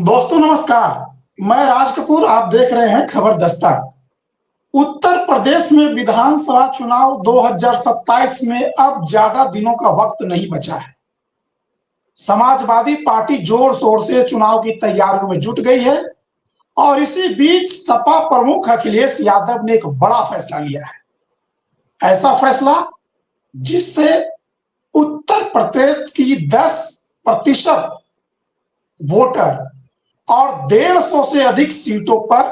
दोस्तों नमस्कार। मैं राज कपूर, आप देख रहे हैं खबर दस्तक। उत्तर प्रदेश में विधानसभा चुनाव 2027 में अब ज्यादा दिनों का वक्त नहीं बचा है। समाजवादी पार्टी जोर शोर से चुनाव की तैयारियों में जुट गई है और इसी बीच सपा प्रमुख अखिलेश यादव ने एक बड़ा फैसला लिया है। ऐसा फैसला जिससे उत्तर प्रदेश की 10% वोटर और 150 से अधिक सीटों पर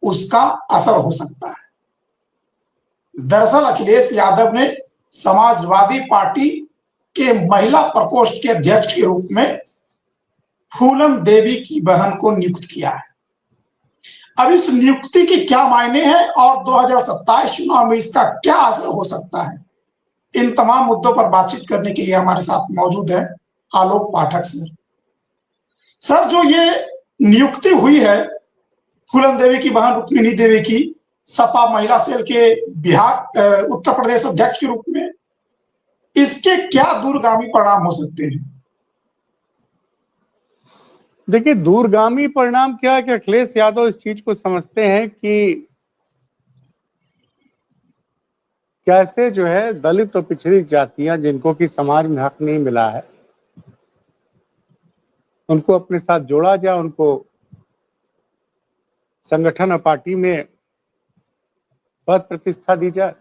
उसका असर हो सकता है। दरअसल अखिलेश यादव ने समाजवादी पार्टी के महिला प्रकोष्ठ के अध्यक्ष के रूप में फूलन देवी की बहन को नियुक्त किया है। अब इस नियुक्ति के क्या मायने हैं और 2027 चुनाव में इसका क्या असर हो सकता है, इन तमाम मुद्दों पर बातचीत करने के लिए हमारे साथ मौजूद है आलोक पाठक सर, जो ये नियुक्ति हुई है फूलन देवी की बहन रुक्मिणी देवी की सपा महिला सेल के उत्तर प्रदेश अध्यक्ष के रूप में, इसके क्या दूरगामी परिणाम हो सकते हैं? देखिए, दूरगामी परिणाम क्या है कि अखिलेश यादव इस चीज को समझते हैं कि कैसे जो है दलित और पिछड़ी जातियां जिनको कि समाज में हक नहीं मिला है उनको अपने साथ जोड़ा जाए, उनको संगठन और पार्टी में पद प्रतिष्ठा दी जाए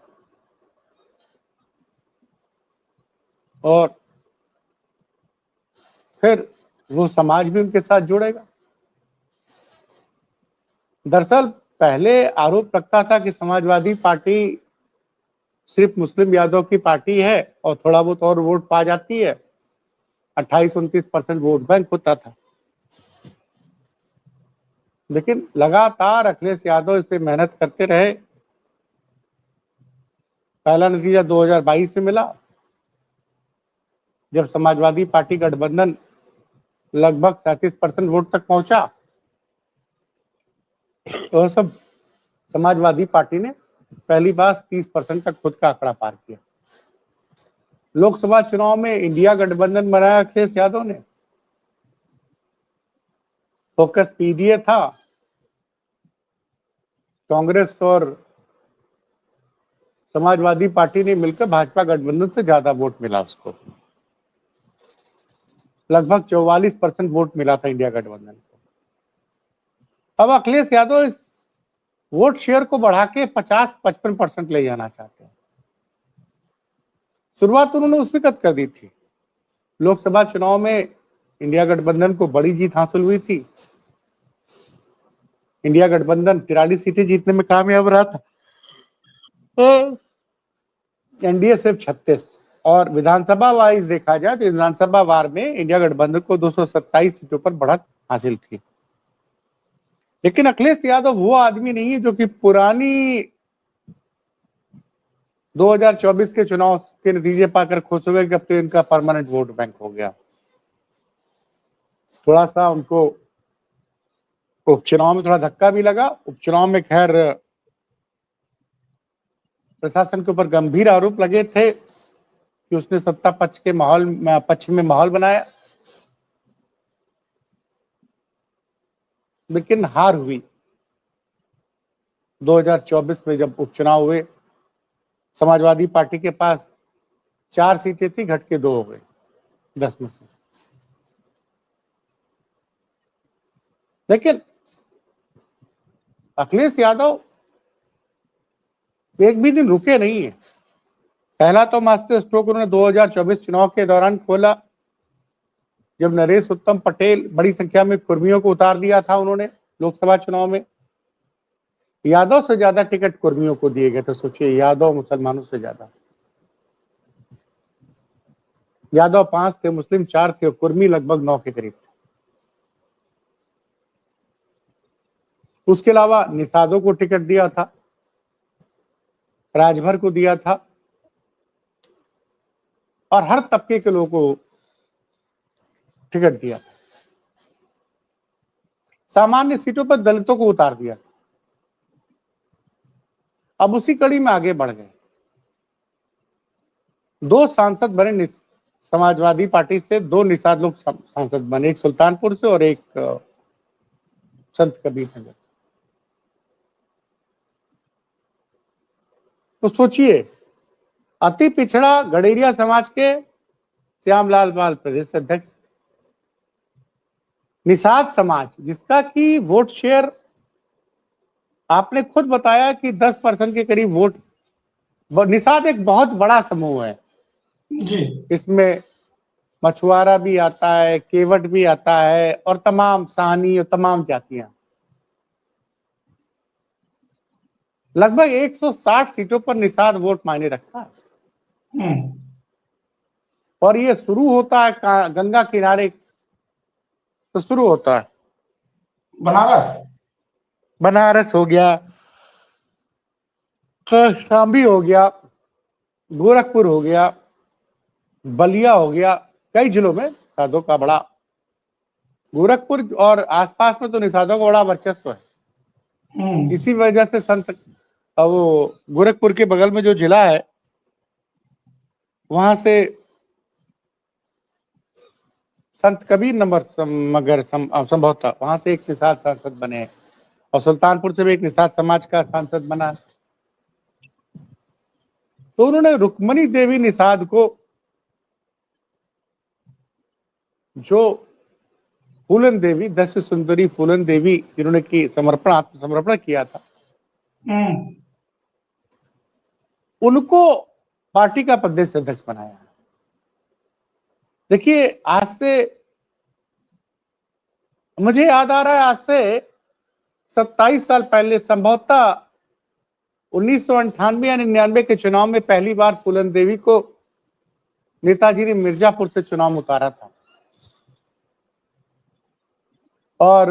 और फिर वो समाज भी उनके साथ जुड़ेगा। दरअसल पहले आरोप लगता था कि समाजवादी पार्टी सिर्फ मुस्लिम यादव की पार्टी है और थोड़ा बहुत और वोट पा जाती है, 28-29% वोट बैंक होता था। लेकिन लगातार अखिलेश यादव इस पे मेहनत करते रहे। पहला नतीजा 2022 से मिला, जब समाजवादी पार्टी गठबंधन लगभग 37% वोट तक पहुंचा और सब समाजवादी पार्टी ने पहली बार 30% तक खुद का आंकड़ा पार किया। लोकसभा चुनाव में इंडिया गठबंधन बनाया अखिलेश यादव ने, फोकस पीडीए था, कांग्रेस और समाजवादी पार्टी ने मिलकर भाजपा गठबंधन से ज्यादा वोट मिला उसको, लगभग 44% वोट मिला था इंडिया गठबंधन को। अब अखिलेश यादव इस वोट शेयर को बढ़ा के 50-55% ले जाना चाहते हैं। शुरुआत उन्होंने उसमें कर दी थी। लोकसभा चुनाव में इंडिया गठबंधन को बड़ी जीत हासिल हुई थी। इंडिया गठबंधन 43 सीटें जीतने में कामयाब रहा था, एनडीए सिर्फ 36। और विधानसभा वाइज देखा जाए तो विधानसभा वार में इंडिया गठबंधन को 227 सीटों पर बढ़त हासिल थी। लेकिन अखिलेश यादव वो आदमी नहीं है जो कि पुरानी 2024 के चुनाव के नतीजे पाकर खुश हो गए कि अब तो इनका परमानेंट वोट बैंक हो गया। थोड़ा सा उनको उपचुनाव में थोड़ा धक्का भी लगा। उपचुनाव में खैर प्रशासन के ऊपर गंभीर आरोप लगे थे कि उसने सत्ता पक्ष में माहौल बनाया, लेकिन हार हुई। 2024 में जब उपचुनाव हुए, समाजवादी पार्टी के पास 4 सीटें थी, घट के 2 हो गए 10 में से। लेकिन अखिलेश यादव एक भी दिन रुके नहीं है। पहला तो मास्टर स्ट्रोक उन्होंने 2024 चुनाव के दौरान खोला, जब नरेश उत्तम पटेल बड़ी संख्या में कुर्मियों को उतार दिया था उन्होंने लोकसभा चुनाव में। यादव से ज्यादा टिकट कुर्मियों को दिए गए थे। सोचिए, यादव मुसलमानों से ज्यादा। यादव 5 थे, मुस्लिम 4 थे और कुर्मी लगभग 9 के करीब थे। उसके अलावा निषादों को टिकट दिया था, राजभर को दिया था और हर तबके के लोगों को टिकट दिया। सामान्य सीटों पर दलितों को उतार दिया। अब उसी कड़ी में आगे बढ़ गए। 2 सांसद बने समाजवादी पार्टी से, 2 निषाद लोग सांसद बने, एक सुल्तानपुर से और एक संत कबीर नगर। तो सोचिए, अति पिछड़ा गडेरिया समाज के श्यामलाल बाल प्रदेश अध्यक्ष, निषाद समाज जिसका कि वोट शेयर आपने खुद बताया कि 10% के करीब वोट, निषाद एक बहुत बड़ा समूह है जी। इसमें मछुआरा भी आता है, केवट भी आता है और तमाम साहनी और तमाम जातियां। लगभग 160 सीटों पर निषाद वोट मायने रखता है और ये शुरू होता है गंगा किनारे, तो शुरू होता है बनारस हो गया, शाम्भी हो गया, गोरखपुर हो गया, बलिया हो गया, कई जिलों में निषादों का बड़ा, गोरखपुर और आसपास में तो निषादों का बड़ा वर्चस्व है। इसी वजह से संत, वो गोरखपुर के बगल में जो जिला है वहां से संत कबीर नंबर मगर संभवतः वहां से एक निषाद सांसद बने हैं और सुल्तानपुर से भी एक निषाद समाज का सांसद बना। तो उन्होंने रुक्मणी देवी निषाद को, जो फूलन देवी, दस सुंदरी फूलन देवी जिन्होंने की आत्मसमर्पण किया था, उनको पार्टी का प्रदेश अध्यक्ष बनाया। देखिए, आज से मुझे याद आ रहा है, आज से 27 साल पहले संभवतः 1998 या 99 के चुनाव में पहली बार फूलन देवी को नेताजी ने मिर्जापुर से चुनाव में उतारा था और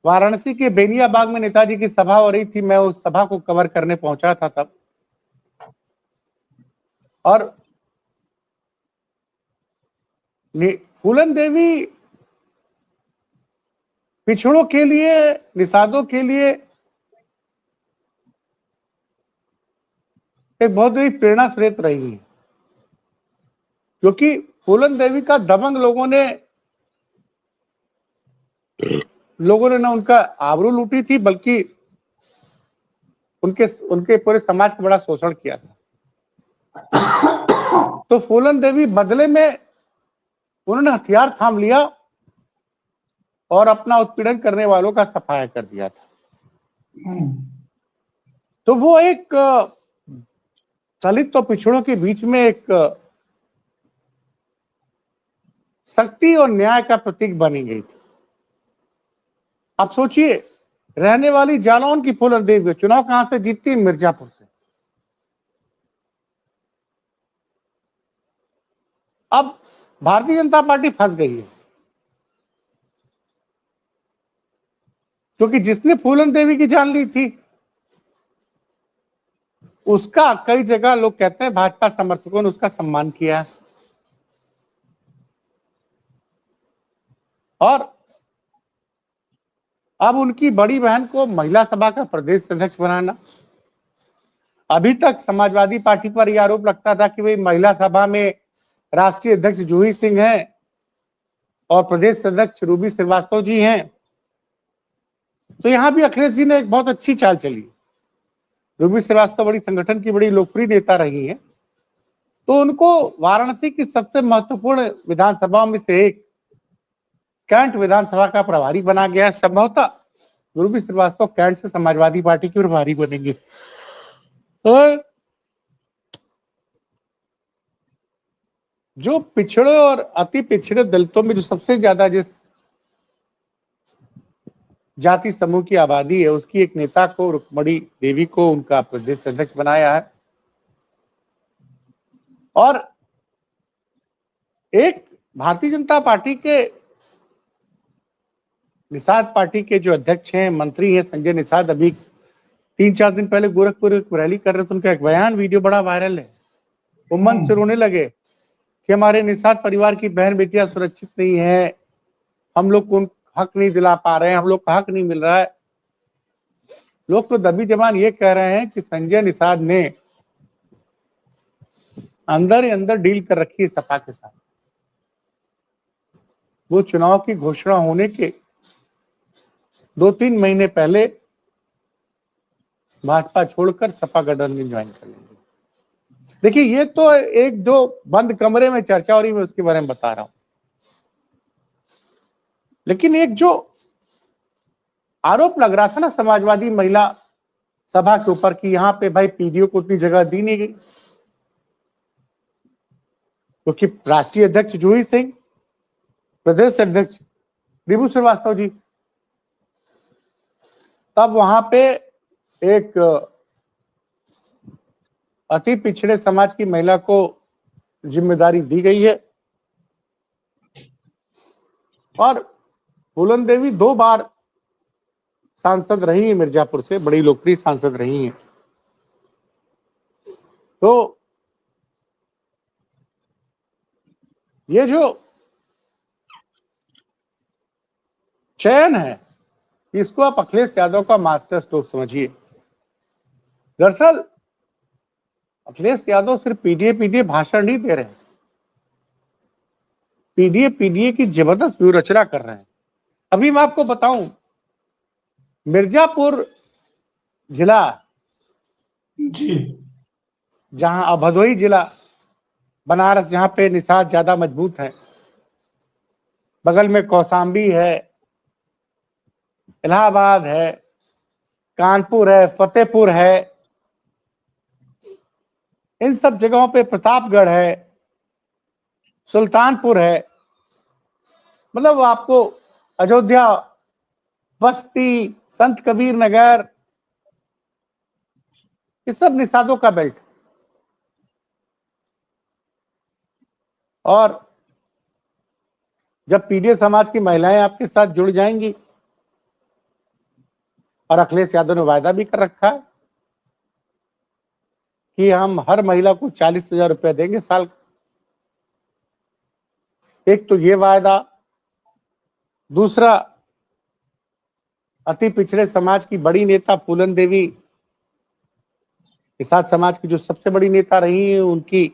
वाराणसी के बेनिया बाग में नेताजी की सभा हो रही थी। मैं उस सभा को कवर करने पहुंचा था तब, और फूलन देवी पिछड़ों के लिए, निषादों के लिए एक बहुत बड़ी प्रेरणा स्रोत रही है, क्योंकि फूलन देवी का दबंग लोगों ने ना उनका आबरू लूटी थी, बल्कि उनके पूरे समाज का बड़ा शोषण किया था। तो फूलन देवी बदले में उन्होंने हथियार थाम लिया और अपना उत्पीड़न करने वालों का सफाया कर दिया था। तो वो एक दलित और पिछड़ों के बीच में एक शक्ति और न्याय का प्रतीक बनी गई थी। अब सोचिए, रहने वाली जालौन की फूलन देवी चुनाव कहां से जीतती? मिर्जापुर से। अब भारतीय जनता पार्टी फंस गई है, क्योंकि जिसने फूलन देवी की जान ली थी उसका कई जगह लोग कहते हैं भाजपा समर्थकों ने उसका सम्मान किया, और अब उनकी बड़ी बहन को महिला सभा का प्रदेश अध्यक्ष बनाना। अभी तक समाजवादी पार्टी पर यह आरोप लगता था कि भाई महिला सभा में राष्ट्रीय अध्यक्ष जूही सिंह हैं और प्रदेश अध्यक्ष रूबी श्रीवास्तव जी हैं। तो यहां भी अखिलेश जी ने एक बहुत अच्छी चाल चली। रूबी श्रीवास्तव बड़ी संगठन की बड़ी लोकप्रिय नेता रही हैं, तो उनको वाराणसी की सबसे महत्वपूर्ण विधानसभाओं में से एक कैंट विधानसभा का प्रभारी बना गया। संभवतः रूबी श्रीवास्तव कैंट से समाजवादी पार्टी की प्रभारी बनेंगे। तो जो पिछड़े और अति पिछड़े दलितों में जो सबसे ज्यादा जिस जाति समूह की आबादी है, उसकी एक नेता को, रुक्मणी देवी को, उनका प्रदेश अध्यक्ष बनाया है। और एक भारतीय जनता पार्टी के निषाद पार्टी के जो अध्यक्ष हैं, मंत्री हैं संजय निषाद, अभी 3-4 दिन पहले गोरखपुर रैली कर रहे थे। उनका एक बयान वीडियो बड़ा वायरल है। वो मन से रोने लगे कि हमारे निषाद परिवार की बहन बेटियां सुरक्षित नहीं है, हम लोग को हक नहीं दिला पा रहे हैं, हम लोग का हक नहीं मिल रहा है। लोग तो दबी जबान ये कह रहे हैं कि संजय निषाद ने अंदर ही अंदर डील कर रखी है सपा के साथ। वो चुनाव की घोषणा होने के 2-3 महीने पहले भाजपा छोड़कर सपा गठबंधन ज्वाइन कर लेंगे। देखिए, ये तो एक जो बंद कमरे में चर्चा हो रही है, मैं उसके बारे में बता रहा हूं। लेकिन एक जो आरोप लग रहा था ना समाजवादी महिला सभा के ऊपर कि यहां पे भाई पीडीओ को उतनी जगह दी नहीं गई, क्योंकि राष्ट्रीय अध्यक्ष जूही सिंह, प्रदेश अध्यक्ष विभू श्रीवास्तव जी, तब वहां पे एक अति पिछड़े समाज की महिला को जिम्मेदारी दी गई है। और फूलन देवी 2 बार सांसद रही है मिर्जापुर से, बड़ी लोकप्रिय सांसद रही हैं। तो ये जो चयन है, इसको आप अखिलेश यादव का मास्टर स्ट्रोक समझिए। दरअसल अखिलेश यादव सिर्फ पीडीए भाषण नहीं दे रहे हैं, पीडीए की जबरदस्त व्यूह रचना कर रहे हैं। अभी मैं आपको बताऊं, मिर्जापुर जिला जी, जहां भदोही जिला, बनारस, जहां पे निषाद ज्यादा मजबूत है, बगल में कौशाम्बी है, इलाहाबाद है, कानपुर है, फतेहपुर है, इन सब जगहों पे प्रतापगढ़ है, सुल्तानपुर है, मतलब आपको अयोध्या, बस्ती, संत कबीर नगर, ये सब निषादों का बेल्ट। और जब पीडीए समाज की महिलाएं आपके साथ जुड़ जाएंगी, और अखिलेश यादव ने वायदा भी कर रखा है कि हम हर महिला को 40,000 रुपया देंगे साल का। एक तो ये वायदा, दूसरा अति पिछड़े समाज की बड़ी नेता फूलन देवी, निषाद समाज की जो सबसे बड़ी नेता रही है, उनकी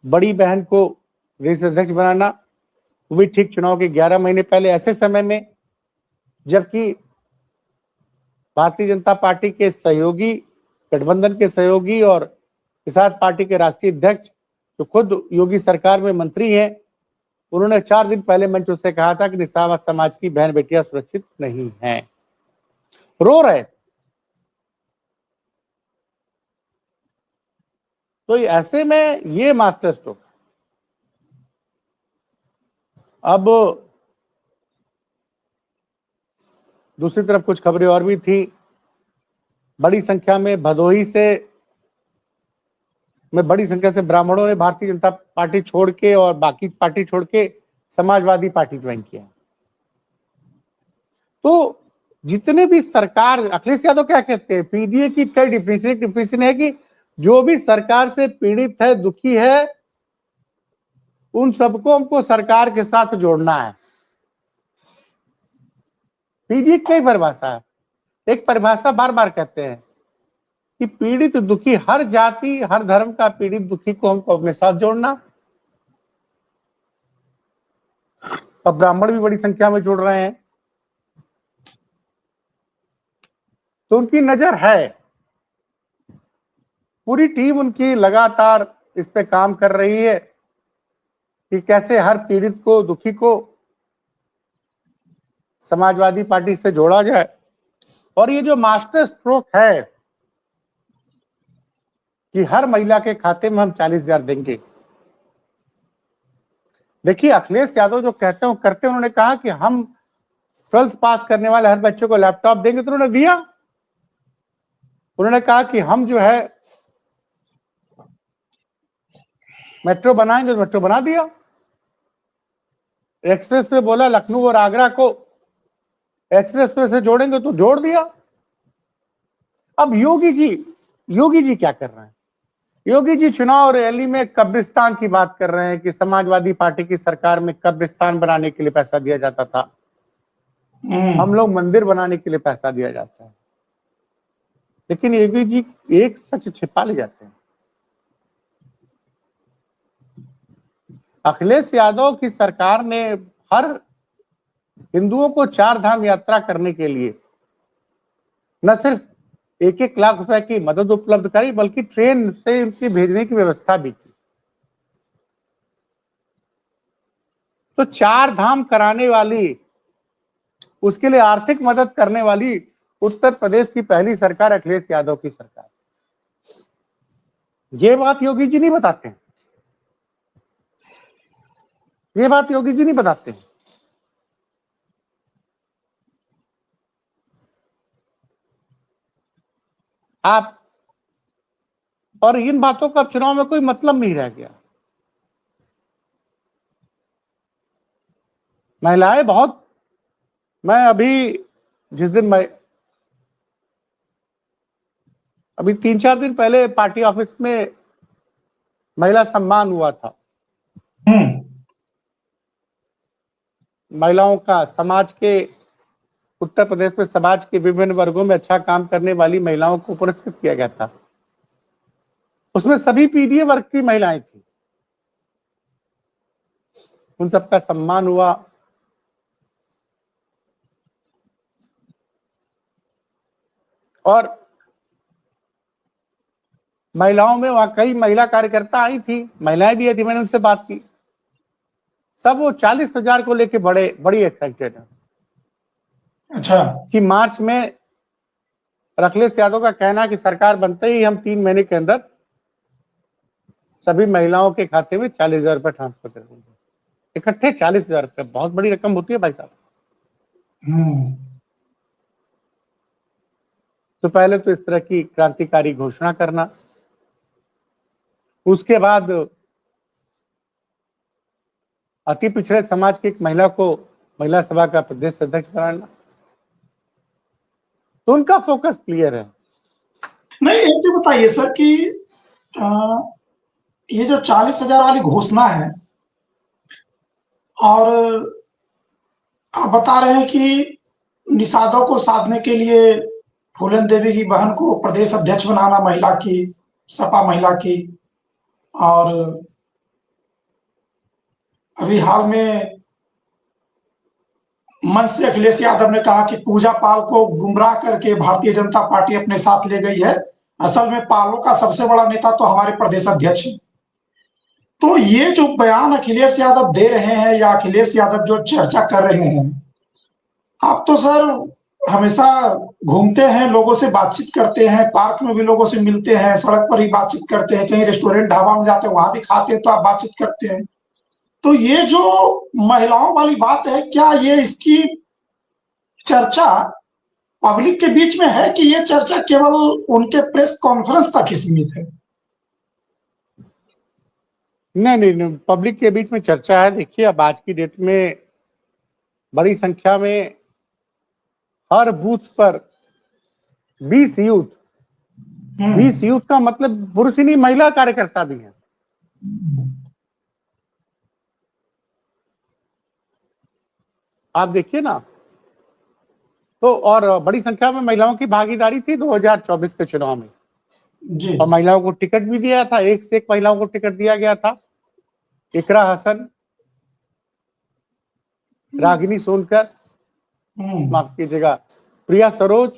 बड़ी बहन को प्रदेश अध्यक्ष बनाना, वो भी ठीक चुनाव के 11 महीने पहले, ऐसे समय में जबकि भारतीय जनता पार्टी के सहयोगी, गठबंधन के सहयोगी और निषाद पार्टी के राष्ट्रीय अध्यक्ष जो खुद योगी सरकार में मंत्री हैं, उन्होंने 4 दिन पहले मंच से कहा था कि निषाद समाज की बहन बेटियां सुरक्षित नहीं हैं, रो रहे। तो ऐसे में ये मास्टर स्ट्रोक। अब दूसरी तरफ कुछ खबरें और भी थी। बड़ी संख्या में भदोही बड़ी संख्या से ब्राह्मणों ने भारतीय जनता पार्टी छोड़ के और बाकी पार्टी छोड़ के समाजवादी पार्टी ज्वाइन किया। तो जितने भी सरकार, अखिलेश यादव क्या कहते हैं, पीडीए की कई डिफिनेशन है कि जो भी सरकार से पीड़ित है, दुखी है, उन सबको हमको सरकार के साथ जोड़ना है। पीडीए की कई परिभाषा है। एक परिभाषा बार बार कहते हैं कि पीड़ित दुखी, हर जाति हर धर्म का पीड़ित दुखी को हमको अपने साथ जोड़ना। अब ब्राह्मण भी बड़ी संख्या में जुड़ रहे हैं, तो उनकी नजर है, पूरी टीम उनकी लगातार इस पे काम कर रही है कि कैसे हर पीड़ित को, दुखी को समाजवादी पार्टी से जोड़ा जाए। और ये जो मास्टर स्ट्रोक है कि हर महिला के खाते में हम 40,000 देंगे। देखिए, अखिलेश यादव जो कहते हैं वो करते हैं। उन्होंने कहा कि हम 12th पास करने वाले हर बच्चे को लैपटॉप देंगे, तो उन्होंने दिया। उन्होंने कहा कि हम जो है मेट्रो बनाएंगे, तो मेट्रो बना दिया। एक्सप्रेस वे बोला लखनऊ और आगरा को एक्सप्रेस वे से जोड़ेंगे, तो जोड़ दिया। अब योगी जी क्या कर रहे हैं? योगी जी चुनाव रैली में कब्रिस्तान की बात कर रहे हैं कि समाजवादी पार्टी की सरकार में कब्रिस्तान बनाने के लिए पैसा दिया जाता था, हम लोग मंदिर बनाने के लिए पैसा दिया जाता है। लेकिन योगी जी एक सच छिपा ले जाते हैं। अखिलेश यादव की सरकार ने हर हिंदुओं को 4 धाम यात्रा करने के लिए न सिर्फ 1-1 लाख रुपए की मदद उपलब्ध करी, बल्कि ट्रेन से उनकी भेजने की व्यवस्था भी की। तो 4 धाम कराने वाली, उसके लिए आर्थिक मदद करने वाली उत्तर प्रदेश की पहली सरकार अखिलेश यादव की सरकार। ये बात योगी जी नहीं बताते हैं, ये बात योगी जी नहीं बताते हैं। आप, और इन बातों का चुनाव में कोई मतलब नहीं रह गया। महिलाएं बहुत, मैं जिस दिन मैं अभी 3-4 दिन पहले पार्टी ऑफिस में महिला सम्मान हुआ था। महिलाओं का, समाज के, उत्तर प्रदेश में समाज के विभिन्न वर्गों में अच्छा काम करने वाली महिलाओं को पुरस्कृत किया गया था। उसमें सभी पीडीए वर्ग की महिलाएं थी, उन सबका सम्मान हुआ। और महिलाओं में वहां कई महिला कार्यकर्ता आई थी, महिलाएं भी आई थी, मैंने उनसे बात की। सब वो 40,000 को लेके बड़ी एक्साइटेड है। अच्छा, कि मार्च में अखिलेश यादव का कहना है कि सरकार बनते ही हम 3 महीने के अंदर सभी महिलाओं के खाते में 40,000 रुपए ट्रांसफर कर देंगे। इकट्ठे 40,000 रुपए बहुत बड़ी रकम होती है भाई साहब। तो पहले तो इस तरह की क्रांतिकारी घोषणा करना, उसके बाद अति पिछड़े समाज की एक महिला को महिला सभा का प्रदेश अध्यक्ष बनाना, तो उनका फोकस क्लियर है। नहीं, एक तो बताइए सर कि ये जो 40,000 वाली घोषणा है, और आप बता रहे हैं कि निषादों को साधने के लिए फूलन देवी की बहन को प्रदेश अध्यक्ष बनाना, महिला की, सपा महिला की, और अभी हाल में मंच से अखिलेश यादव ने कहा कि पूजा पाल को गुमराह करके भारतीय जनता पार्टी अपने साथ ले गई है, असल में पालों का सबसे बड़ा नेता तो हमारे प्रदेश अध्यक्ष है। तो ये जो बयान अखिलेश यादव दे रहे हैं, या अखिलेश यादव जो चर्चा कर रहे हैं, आप तो सर हमेशा घूमते हैं, लोगों से बातचीत करते हैं, पार्क में भी लोगों से मिलते हैं, सड़क पर ही बातचीत करते हैं, कहीं रेस्टोरेंट ढाबा में जाते हैं वहां भी खाते हैं तो आप बातचीत करते हैं। तो ये जो महिलाओं वाली बात है, क्या ये इसकी चर्चा पब्लिक के बीच में है कि ये चर्चा केवल उनके प्रेस कॉन्फ्रेंस तक ही सीमित है? नहीं, पब्लिक के बीच में चर्चा है। देखिए, अब आज की डेट में बड़ी संख्या में हर बूथ पर 20 यूथ का मतलब पुरुष ही नहीं, महिला कार्यकर्ता भी हैं। आप देखिए ना, तो और बड़ी संख्या में महिलाओं की भागीदारी थी 2024 के चुनाव में जी। और महिलाओं को टिकट भी दिया था, एक से एक महिलाओं को टिकट दिया गया था। इकरा हसन, रागिनी सोनकर, माफ कीजिएगा, प्रिया सरोज,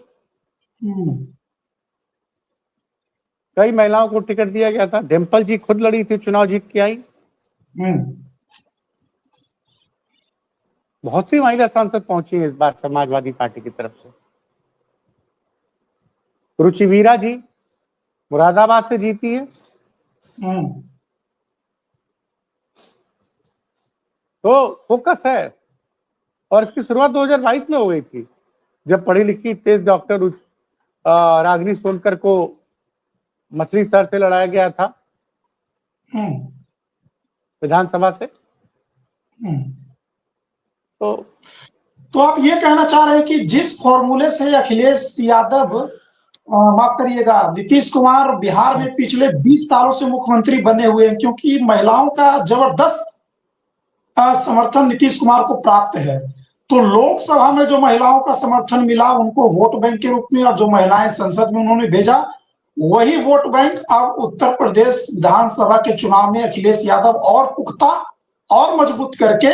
कई महिलाओं को टिकट दिया गया था। डिम्पल जी खुद लड़ी थी, चुनाव जीत के आई। बहुत सी महिला सांसद पहुंची है इस बार समाजवादी पार्टी की तरफ से। रुचि वीरा जी मुरादाबाद से जीती है। तो फोकस है, और इसकी शुरुआत 2022 में हो गई थी, जब पढ़ी लिखी तेज डॉक्टर रागिनी सोनकर को मछली शहर से लड़ाया गया था विधानसभा से। तो आप ये कहना चाह रहे हैं कि जिस फॉर्मूले से अखिलेश यादव, माफ करिएगा, नीतीश कुमार बिहार में पिछले 20 सालों से मुख्यमंत्री बने हुए हैं, क्योंकि महिलाओं का जबरदस्त समर्थन नीतीश कुमार को प्राप्त है, तो लोकसभा में जो महिलाओं का समर्थन मिला उनको वोट बैंक के रूप में, और जो महिलाएं संसद में उन्होंने भेजा, वही वोट बैंक अब उत्तर प्रदेश विधानसभा के चुनाव में अखिलेश यादव और पुख्ता और मजबूत करके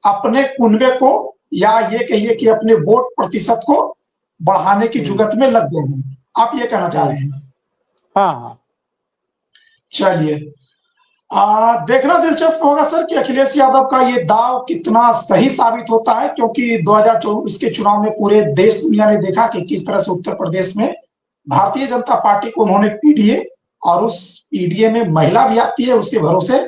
अपने कुनबे को, या ये कहिए कि अपने वोट प्रतिशत को बढ़ाने की जुगत में लग गए हैं, आप ये कहना चाह रहे हैं? हाँ हाँ। चलिए, देखना दिलचस्प होगा सर कि अखिलेश यादव का ये दाव कितना सही साबित होता है, क्योंकि 2024 के चुनाव में पूरे देश दुनिया ने देखा कि किस तरह से उत्तर प्रदेश में भारतीय जनता पार्टी को उन्होंने पीडीए, और उस पीडीए में महिला भी आती है, उसके भरोसे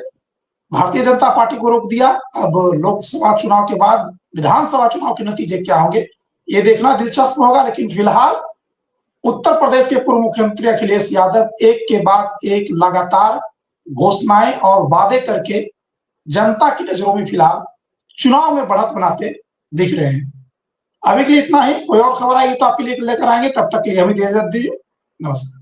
भारतीय जनता पार्टी को रोक दिया। अब लोकसभा चुनाव के बाद विधानसभा चुनाव के नतीजे क्या होंगे ये देखना दिलचस्प होगा, लेकिन फिलहाल उत्तर प्रदेश के पूर्व मुख्यमंत्री अखिलेश यादव एक के बाद एक लगातार घोषणाएं और वादे करके जनता की नजरों में फिलहाल चुनाव में बढ़त बनाते दिख रहे हैं। अभी के लिए इतना ही, कोई और खबर आएगी तो आपके लिए लेकर आएंगे, तब तक के लिए हमें इजाजत दीजिए, नमस्कार।